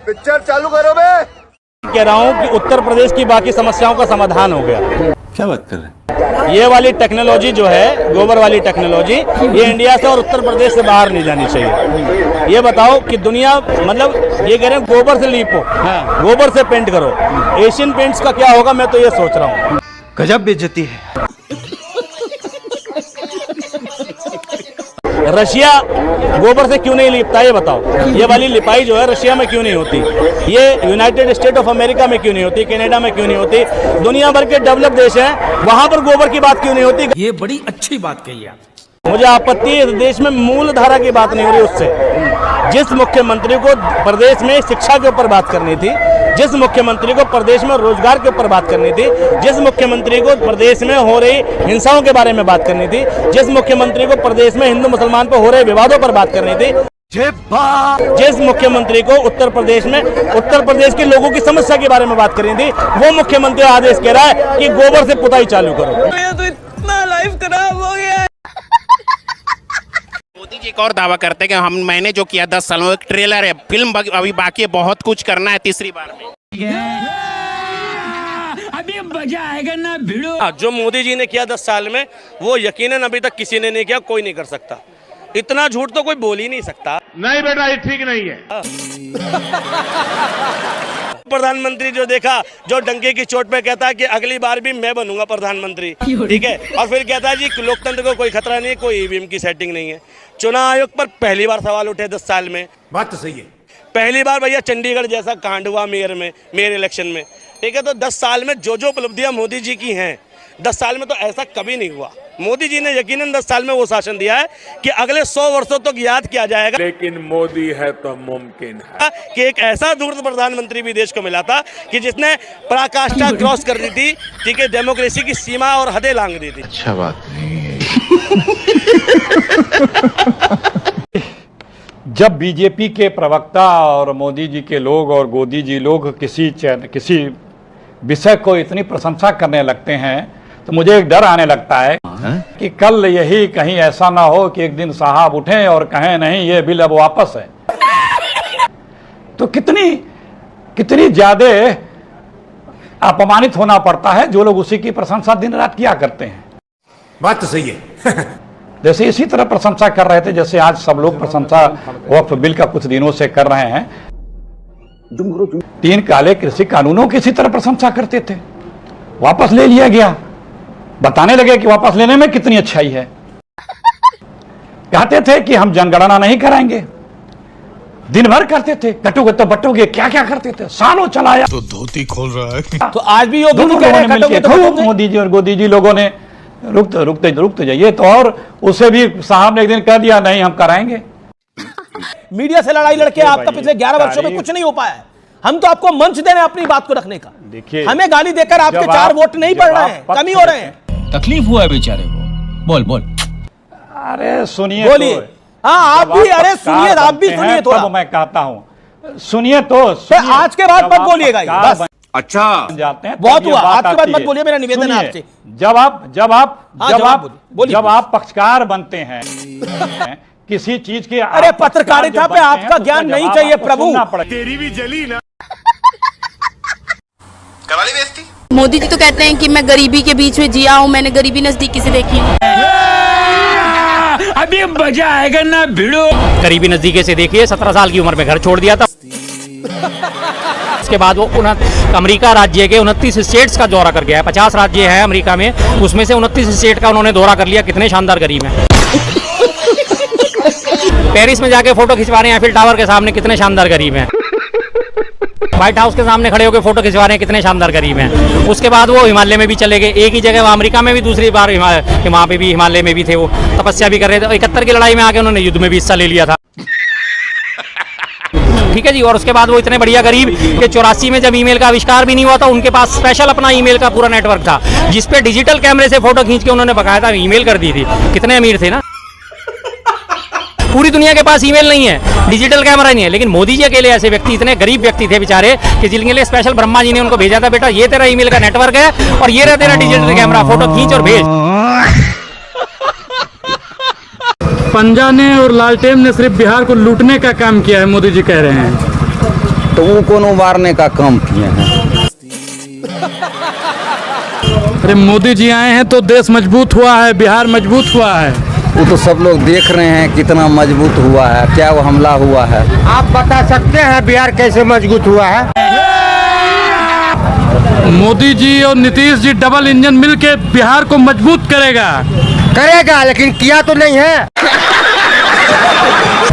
Picture चालू करो बे। कह रहा हूँ कि उत्तर प्रदेश की बाकी समस्याओं का समाधान हो गया। क्या बात कर रहे हैं? ये वाली टेक्नोलॉजी जो है, गोबर वाली टेक्नोलॉजी, ये इंडिया से और उत्तर प्रदेश से बाहर नहीं जानी चाहिए। ये बताओ कि दुनिया, मतलब ये कह रहे हैं गोबर से लीपो, गोबर से पेंट करो। एशियन पेंट्स का क्या होगा, मैं तो ये सोच रहा हूँ। गजब बेइज्जती है। रशिया गोबर से क्यों नहीं लिपता, ये बताओ। ये वाली लिपाई जो है रशिया में क्यों नहीं होती, ये यूनाइटेड स्टेट ऑफ अमेरिका में क्यों नहीं होती, कनाडा में क्यों नहीं होती, दुनिया भर के डेवलप देश हैं, वहां पर गोबर की बात क्यों नहीं होती। ये बड़ी अच्छी बात कही आप। मुझे आपत्ति है, इस देश में मूल धारा की बात नहीं हो रही। उससे जिस मुख्यमंत्री को प्रदेश में शिक्षा के ऊपर बात करनी थी, जिस मुख्यमंत्री को प्रदेश में रोजगार के ऊपर बात करनी थी, जिस मुख्यमंत्री को प्रदेश में हो रही हिंसाओं के बारे में बात करनी थी, जिस मुख्यमंत्री को प्रदेश में हिंदू मुसलमान पर हो रहे विवादों पर बात करनी थी, जिस मुख्यमंत्री को उत्तर प्रदेश में उत्तर प्रदेश के लोगों की समस्या के बारे में बात करनी थी, वो मुख्यमंत्री आदेश कह रहा है कि गोबर से पुताई चालू करो। तो इतना लाइफ खराब हो गया। मोदी जी एक और दावा करते हैं कि मैंने जो किया 10 सालों में, एक ट्रेलर है, फिल्म अभी बाकी है, बहुत कुछ करना है तीसरी बार में। अभी मजा आएगा ना भिड़ो। जो मोदी जी ने किया 10 साल में, वो यकीनन अभी तक किसी ने नहीं किया, कोई नहीं कर सकता। इतना झूठ तो कोई बोल ही नहीं सकता। नहीं बेटा, ये ठीक नहीं है। प्रधानमंत्री जो देखा, जो डंके की चोट पे कहता है कि अगली बार भी मैं बनूंगा प्रधानमंत्री, ठीक है, और फिर कहता है जी लोकतंत्र को कोई खतरा नहीं है, कोई ईवीएम की सेटिंग नहीं है। चुनाव आयोग पर पहली बार सवाल उठे 10 साल में। बात तो सही है। पहली बार भैया चंडीगढ़ जैसा कांड हुआ मेयर इलेक्शन में, ठीक है। तो 10 साल में जो उपलब्धियां मोदी जी की हैं, 10 साल में तो ऐसा कभी नहीं हुआ। मोदी जी ने यकीनन 10 साल में वो शासन दिया है कि अगले 100 वर्षों तक याद किया जाएगा। लेकिन मोदी है तो मुमकिन है कि एक ऐसा दूरदर्शी प्रधानमंत्री भी देश को मिला था कि जिसने पराकाष्ठा क्रॉस कर दी थी, ठीक है, डेमोक्रेसी की सीमा और हदें लांघ दी थी। अच्छा बात नहीं है। जब बीजेपी के प्रवक्ता और मोदी जी के लोग और गोदी जी लोग किसी विषय को इतनी प्रशंसा करने लगते हैं, तो मुझे एक डर आने लगता है कि कल यही कहीं ऐसा ना हो कि एक दिन साहब उठें और कहें नहीं ये बिल अब वापस है। तो कितनी ज्यादा अपमानित होना पड़ता है जो लोग उसी की प्रशंसा दिन रात किया करते हैं। बात तो सही है। जैसे इसी तरह प्रशंसा कर रहे थे, जैसे आज सब लोग प्रशंसा वक्फ बिल का कुछ दिनों से कर रहे हैं। 3 काले कृषि कानूनों की इसी तरह प्रशंसा करते थे, वापस ले लिया गया, बताने लगे कि वापस लेने में कितनी अच्छाई है। कहते थे कि हम जनगणना नहीं कराएंगे, दिन भर करते थे, कटोगे तो बटोगे, क्या क्या करते थे, सालों चलाया। तो धोती खोल रहा है। तो आज भी योगी दोनों लोगों ने मिलकर मोदी जी और गोदी जी लोगों ने रुकते जाइए, तो और उसे भी साहब ने एक दिन कह दिया नहीं हम कराएंगे। मीडिया से लड़ाई लड़के आपका पिछले 11 वर्षों में कुछ नहीं हो पाया है। हम तो आपको मंच दे रहे हैं अपनी बात को रखने का। देखिए, हमें गाली देकर आपके 4 वोट नहीं पड़ रहे हैं, कमी हो रहे हैं। तकलीफ हुआ है बेचारे को। बोल। अरे सुनिए, बोलिए। हाँ, आप भी, अरे सुनिए, आप भी सुनिए थोड़ा। मैं कहता हूँ सुनिए तो आज के बाद मत बोलिएगा, बस। अच्छा जाते हैं, बहुत हुआ, आज के बाद मत बोलिए, मेरा निवेदन है आपसे। जब आप पक्षकार बनते हैं किसी चीज के, अरे पत्रकारिता पे आपका ज्ञान नहीं चाहिए प्रभु। तेरी भी जली ना। करवाली बेइज्जती। मोदी जी तो कहते हैं कि मैं गरीबी के बीच में जिया हूँ, मैंने गरीबी नजदीकी से देखी। अभी मजा आएगा ना भिड़ो। गरीबी नजदीके से देखिए, 17 साल की उम्र में घर छोड़ दिया था। उसके बाद वो अमेरिका राज्य के 29 स्टेट्स का दौरा कर गया है। 50 राज्य है अमेरिका में, उसमें से 29 स्टेट का उन्होंने दौरा कर लिया। कितने शानदार गरीब हैं। पेरिस में जाके फोटो खिंचवा रहे हैं एफिल टावर के सामने, कितने शानदार गरीब हैं। व्हाइट हाउस के सामने खड़े होकर फोटो खिंचवा रहे हैं, कितने शानदार गरीब हैं। उसके बाद वो हिमालय में भी चले गए, एक ही जगह वहाँ अमेरिका में भी, दूसरी बार वहाँ पे भी हिमालय में भी थे, वो तपस्या भी कर रहे थे। 71 की लड़ाई में आके उन्होंने युद्ध में भी हिस्सा ले लिया था, ठीक है जी। और उसके बाद वो इतने बढ़िया गरीब कि 84 में जब ईमेल का आविष्कार भी नहीं हुआ था, उनके पास स्पेशल अपना ईमेल का पूरा नेटवर्क था, जिसपे डिजिटल कैमरे से फोटो खींच के उन्होंने बकायदा ईमेल कर दी थी। कितने अमीर थे ना। पूरी दुनिया के पास ईमेल नहीं है, डिजिटल कैमरा नहीं है, लेकिन मोदी जी अकेले ऐसे व्यक्ति, इतने गरीब व्यक्ति थे बेचारे, कि जिनके लिए स्पेशल ब्रह्मा जी ने उनको भेजा था, बेटा ये तेरा ईमेल का नेटवर्क है और ये रहा तेरा डिजिटल कैमरा, फोटो खींच और भेज। पंजा ने और लालटेन ने सिर्फ बिहार को लूटने का काम किया है, मोदी जी कह रहे हैं। तो वो कौन उबारने का काम किए हैं? अरे मोदी जी आए हैं तो देश मजबूत हुआ है, बिहार मजबूत हुआ है। वो तो सब लोग देख रहे हैं कितना मजबूत हुआ है, क्या वो हमला हुआ है। आप बता सकते हैं बिहार कैसे मजबूत हुआ है? मोदी जी और नीतीश जी डबल इंजन मिलके बिहार को मजबूत करेगा, लेकिन किया तो नहीं है।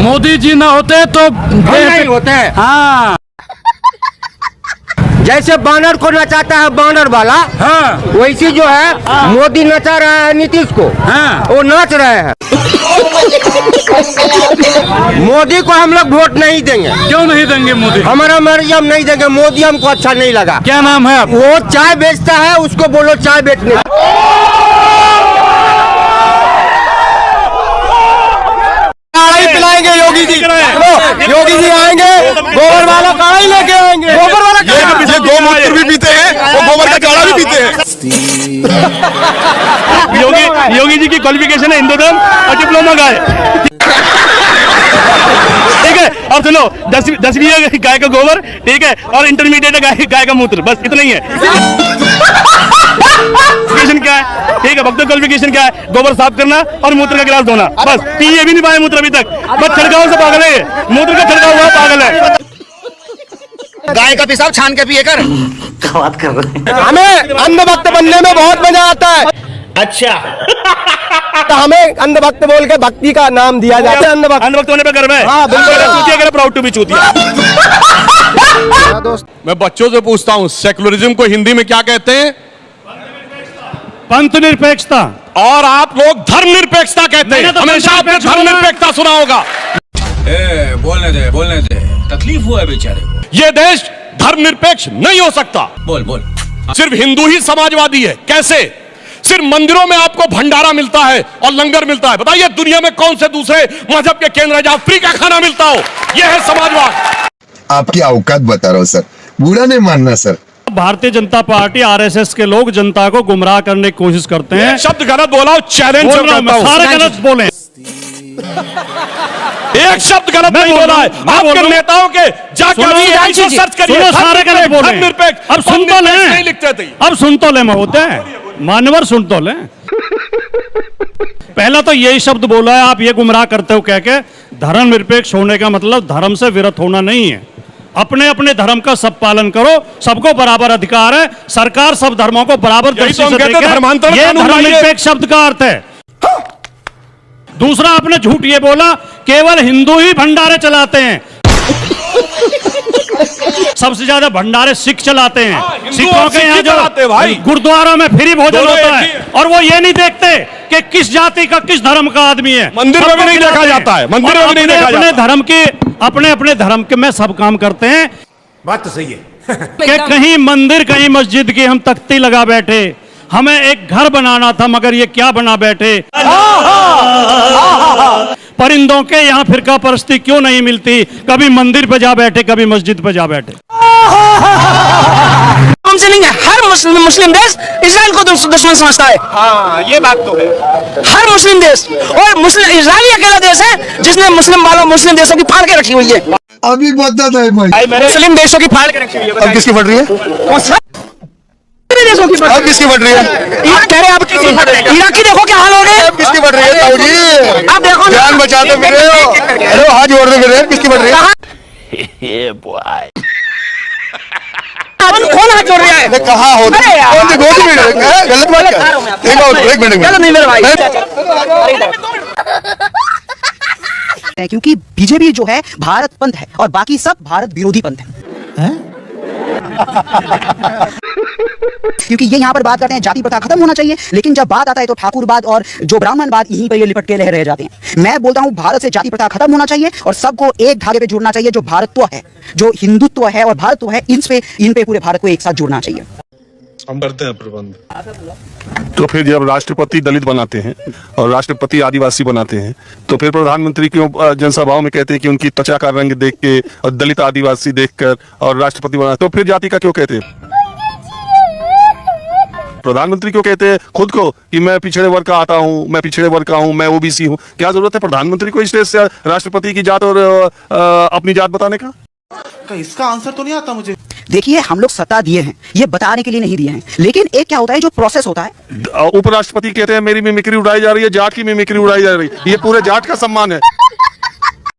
मोदी जी ना होते तो नहीं होते हैं। हाँ जैसे बानर को नचाता है बानर वाला, हाँ वैसी जो है मोदी नचा रहा है नीतीश को, हाँ वो नाच रहे हैं। मोदी को हम लोग वोट नहीं देंगे। क्यों नहीं देंगे मोदी? हमारा मर्जी, हम नहीं देंगे। मोदी हमको अच्छा नहीं लगा। क्या नाम है आप? वो चाय बेचता है, उसको बोलो चाय बेचने। पिलाएंगे योगी जी, योगी जी आएंगे, गोबर वाला काढ़ा ही लेके आएंगे। गोबर वाला पीछे गोमूत्र भी पीते हैं और गोबर का काढ़ा भी पीते हैं। योगी जी की क्वालिफिकेशन है हिंदू धर्म और डिप्लोमा का है। ठीक है, और सुनो 10वीं है गाय का गोबर, ठीक है, और इंटरमीडिएट है गाय का मूत्र, बस इतना ही है। क्वालिफिकेशन क्या है? ठीक है, भक्तों क्वालिफिकेशन क्या है? गोबर साफ करना और मूत्र का गिलास धोना, बस। पिए भी नहीं पाए मूत्र अभी तक, बस छिड़काव से पागल है, मूत्र का छिड़काव हुआ पागल है। गाय का पेशाब छान के पिए कर। बात कर रहे हैं। हमें अंधभक्त बनने में बहुत मजा आता है। अच्छा, तो हमें अंधभक्त बोल के भक्ति का नाम दिया जाता है। अंधभक्त होने पे गर्व है। हाँ, बिल्कुल। प्राउड टू बी चूतिया। मैं बच्चों से पूछता हूँ, सेकुलरिज्म को हिंदी में क्या कहते हैं? पंथ निरपेक्षता। और आप लोग धर्मनिरपेक्षता कहते हैं। हमेशा आपने धर्मनिरपेक्षता सुना होगा। बोलने दे, तकलीफ हुआ है बेचारे को। ये देश धर्मनिरपेक्ष नहीं हो सकता। बोल। सिर्फ हिंदू ही समाजवादी है। कैसे? सिर्फ मंदिरों में आपको भंडारा मिलता है और लंगर मिलता है। बताइए दुनिया में कौन से दूसरे मजहब के केंद्र है जहां फ्री का खाना मिलता हो? यह है समाजवाद। आपकी औकात बता रहा हूं सर, बुरा नहीं मानना sir. Bharatiya Janata party RSS के लोग जनता को गुमराह करने की कोशिश करते हैं। शब्द गलत बोला हो, चैलेंज बोल रहा हूं मैं, सारे गलत बोले। एक शब्द गलत नहीं बोला है। आपके नेताओं के जाकर सर्च करिए, सारे गलत बोले। धर्मनिरपेक्ष अब सुन तो लें, नहीं लिखते थे। अब सुन तो ले, मैं होते हैं मानवर, सुन तो लें। पहला तो यही शब्द बोला है, आप ये गुमराह करते हो कह के। धर्मनिरपेक्ष होने का मतलब धर्म से विरत होना नहीं है। अपने अपने धर्म का सब पालन करो, सबको बराबर अधिकार है। सरकार सब धर्मों को बराबर दृष्टि से देखे, ये धर्मनिरपेक्ष शब्द का अर्थ है। दूसरा, आपने झूठ ये बोला केवल हिंदू ही भंडारे चलाते हैं। सबसे ज्यादा भंडारे सिख चलाते हैं। सिखों के यहाँ जो गुरुद्वारा में फ्री भोजन होता है, और वो ये नहीं देखते कि किस जाति का, किस धर्म का आदमी है। मंदिर में भी नहीं देखा जाता है। मंदिर में भी नहीं देखा जाता। धर्म के अपने धर्म के में सब काम करते हैं। बात तो सही है। कि कहीं मंदिर, कहीं मस्जिद की हम तख्ती लगा बैठे। हमें एक घर बनाना था, मगर ये क्या बना बैठे। परिंदों के यहाँ फिरका परस्ती क्यों नहीं मिलती? कभी मंदिर पे जा बैठे, कभी मस्जिद पे जा बैठे। हर मुस्लिम देश इजराइल को दुश्मन समझता है। हाँ, ये बात तो है। हर मुस्लिम देश, और इजराइल अकेला देश है जिसने मुस्लिम देशों की फाड़ के रखी हुई है। अभी बता दो मुस्लिम देशों की फाड़ के रखी हुई है। अब किसकी फट रही है? देशों की अब किसकी फट रही है? कह रहे आप किसकी फट रही है? इराक की देखो क्या हाल हो गए। अब किसकी फट रही है ताऊ जी? आप देखो, जान बचाते फिर रहे हो। हेलो, हाथ जोड़ते फिर रहे हैं। किसकी फट रही है? कौन हाथ जोड़ रहा है? कहा होता कौन सी गोदी में गलत बात कर। एक मिनट नहीं मेरे भाई। क्योंकि बीजेपी जो है भारत पंथ है और बाकी सब भारत विरोधी पंथ है। क्योंकि ये यहाँ पर बात करते हैं जाति प्रथा खत्म होना चाहिए, लेकिन जब बात आता है तो ठाकुरवाद और जो ब्राह्मणवाद यहीं पर ये लिपट के रह जाते हैं। मैं बोलता हूँ भारत से जाति प्रथा खत्म होना चाहिए और सबको एक धागे पे जुड़ना चाहिए। जो भारतत्व है, जो हिंदुत्व है और भारतत्व है, इन पे पूरे भारत को एक साथ जुड़ना चाहिए। हम करते हैं प्रबंध। तो फिर जब राष्ट्रपति दलित बनाते हैं और राष्ट्रपति आदिवासी बनाते हैं, तो फिर प्रधानमंत्री क्यों जनसभाओं में कहते हैं कि उनकी त्वचा का रंग देख के और दलित आदिवासी देखकर और राष्ट्रपति बनाते, तो फिर जाति का क्यों कहते हैं? प्रधानमंत्री क्यों कहते हैं खुद को कि मैं पिछड़े वर्ग का आता हूं, मैं पिछड़े वर्ग का हूं, मैं ओबीसी हूं? क्या जरूरत है प्रधानमंत्री को स्टेज से राष्ट्रपति की जात और अपनी जात बताने का? इसका आंसर तो नहीं आता मुझे। देखिए, हम लोग सत्ता दिए हैं, ये बताने के लिए नहीं दिए हैं, लेकिन एक क्या होता है, जो प्रोसेस होता है। उपराष्ट्रपति कहते हैं मेरी मिमिक्री उड़ाई जा रही है, जाट की मिमिक्री उड़ाई जा रही है, ये पूरे जाट का सम्मान है।